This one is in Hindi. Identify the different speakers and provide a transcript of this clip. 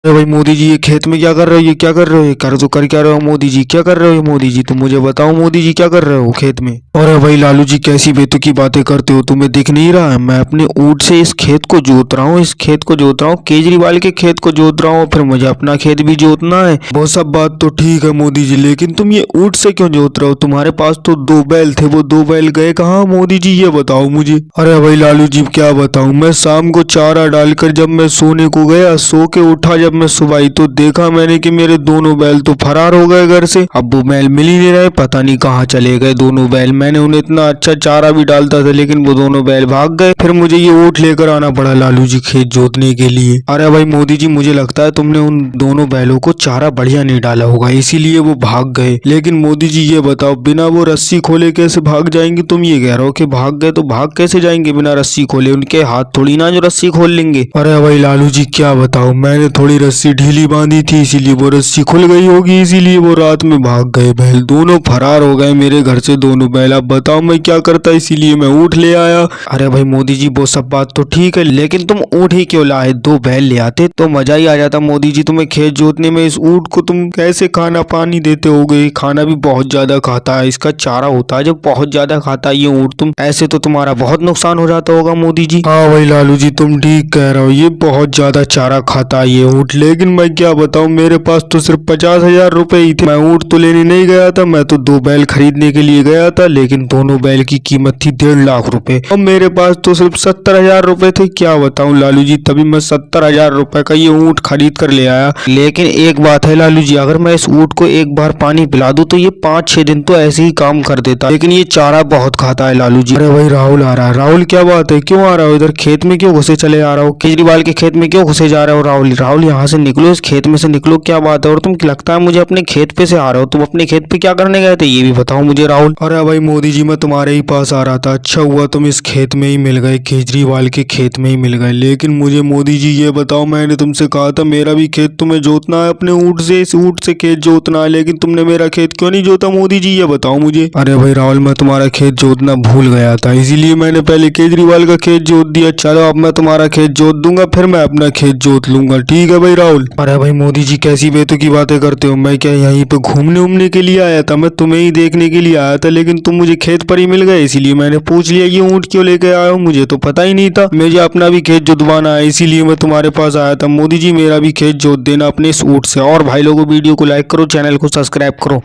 Speaker 1: अरे भाई मोदी जी, ये खेत में क्या कर रहे हो? ये क्या कर रहे हो? ये कर तो कर क्या रहे हो मोदी जी? क्या कर रहे हो मोदी जी? तुम मुझे बताओ मोदी जी, क्या कर रहे हो खेत में? अरे भाई लालू जी, कैसी बेतुकी बातें करते हो? तुम्हें दिख नहीं रहा है? मैं अपने ऊँट से इस खेत को जोत रहा हूँ, इस खेत को जोत रहा हूँ, केजरीवाल के खेत को जोत रहा हूँ, फिर मुझे अपना खेत भी जोतना है। वो सब बात तो ठीक है मोदी जी, लेकिन तुम ये ऊँट से क्यों जोत रहे हो? तुम्हारे पास तो 2 बैल थे, वो 2 बैल गए कहाँ मोदी जी? ये बताओ मुझे। अरे भाई लालू जी, क्या बताऊं, मैं शाम को चारा डालकर जब मैं सोने को गया, सो के उठा जब मैं सुबह ही, तो देखा मैंने कि मेरे दोनों बैल तो फरार हो गए घर से। अब वो बैल मिल ही नहीं रहे, पता नहीं कहाँ चले गए दोनों बैल। मैंने उन्हें इतना अच्छा चारा भी डालता था, लेकिन वो दोनों बैल भाग गए। फिर मुझे ये ऊँट लेकर आना पड़ा लालू जी खेत जोतने के लिए। अरे भाई मोदी जी, मुझे लगता है तुमने उन दोनों बैलों को चारा बढ़िया नहीं डाला होगा, इसीलिए वो भाग गए। लेकिन मोदी जी ये बताओ, बिना वो रस्सी खोले कैसे भाग जाएंगे? तुम ये कह रहे हो कि भाग गए, तो भाग कैसे जाएंगे बिना रस्सी खोले? उनके हाथ थोड़ी ना जो रस्सी खोल लेंगे। अरे भाई लालू जी, क्या बताओ, मैंने थोड़ी रस्सी ढीली बांधी थी, इसीलिए वो रस्सी खुल गई होगी, इसीलिए वो रात में भाग गए बैल। दोनों फरार हो गए मेरे घर से दोनों बैल। अब बताओ मैं क्या करता, इसीलिए मैं ऊँट ले आया। अरे भाई मोदी जी, वो सब बात तो ठीक है, लेकिन तुम ऊँट ही क्यों लाए? 2 बैल ले आते तो मजा ही आ जाता मोदी जी। तुम्हें खेत जोतने में इस ऊँट को तुम कैसे खाना पानी देते होगे? खाना भी बहुत ज्यादा खाता है, इसका चारा होता है जो बहुत ज्यादा खाता है ये ऊँट। तुम ऐसे तो तुम्हारा बहुत नुकसान हो जाता होगा मोदी जी। हाँ भाई लालू जी, तुम ठीक कह रहे हो, ये बहुत ज्यादा चारा खाता है ये ऊँट। लेकिन मैं क्या बताऊं, मेरे पास तो सिर्फ 50,000 रुपए ही थे। मैं ऊँट तो लेने नहीं गया था, मैं तो 2 बैल खरीदने के लिए गया था, लेकिन दोनों बैल की कीमत थी 1.5 लाख रुपए, और मेरे पास तो सिर्फ 70,000 रुपए थे। क्या बताऊं लालू जी, तभी मैं 70,000 रुपए का ये ऊँट खरीद कर ले आया। लेकिन एक बात है लालू जी, अगर मैं इस ऊँट को एक बार पानी पिला दूं तो ये 5-6 दिन तो ऐसे ही काम कर देता, लेकिन ये चारा बहुत खाता है लालू जी। अरे भाई राहुल आ रहा है। राहुल क्या बात है, क्यों आ रहा हो इधर? खेत में क्यों घुसे चले आ रहा हो? केजरीवाल के खेत में क्यों घुसे जा रहे हो राहुल? राहुल यहाँ से निकलो, इस खेत में से निकलो, क्या बात है? और तुम लगता है मुझे अपने खेत पे से आ रहे हो, तुम अपने खेत पे क्या करने गए थे ये भी बताओ मुझे राहुल। अरे भाई मोदी जी, मैं तुम्हारे ही पास आ रहा था, अच्छा हुआ तुम इस खेत में ही मिल गए, केजरीवाल के खेत में ही मिल गए। लेकिन मुझे मोदी जी ये बताओ, मैंने तुमसे कहा था मेरा भी खेत तुम्हें जोतना है, अपने ऊँट से, इस ऊँट से खेत जोतना है, लेकिन तुमने मेरा खेत क्यों नहीं जोता मोदी जी, ये बताओ मुझे। अरे भाई राहुल, मैं तुम्हारा खेत जोतना भूल गया था, इसीलिए मैंने पहले केजरीवाल का खेत जोत दिया। चलो अब मैं तुम्हारा खेत जोत दूंगा, फिर मैं अपना खेत जोत लूंगा, ठीक है भाई राहुल। अरे भाई मोदी जी, कैसी बेतुकी बातें करते हो? मैं क्या यहीं पे घूमने उमने के लिए आया था? मैं तुम्हें ही देखने के लिए आया था, लेकिन तुम मुझे खेत पर ही मिल गए, इसीलिए मैंने पूछ लिया ये ऊँट क्यों लेके आया हो। मुझे तो पता ही नहीं था, मुझे अपना भी खेत जुतवाना है, इसीलिए मैं तुम्हारे पास आया था। मोदी जी मेरा भी खेत जोत देना अपने इस ऊँट से। और भाई लोगों, वीडियो को लाइक करो, चैनल को सब्सक्राइब करो।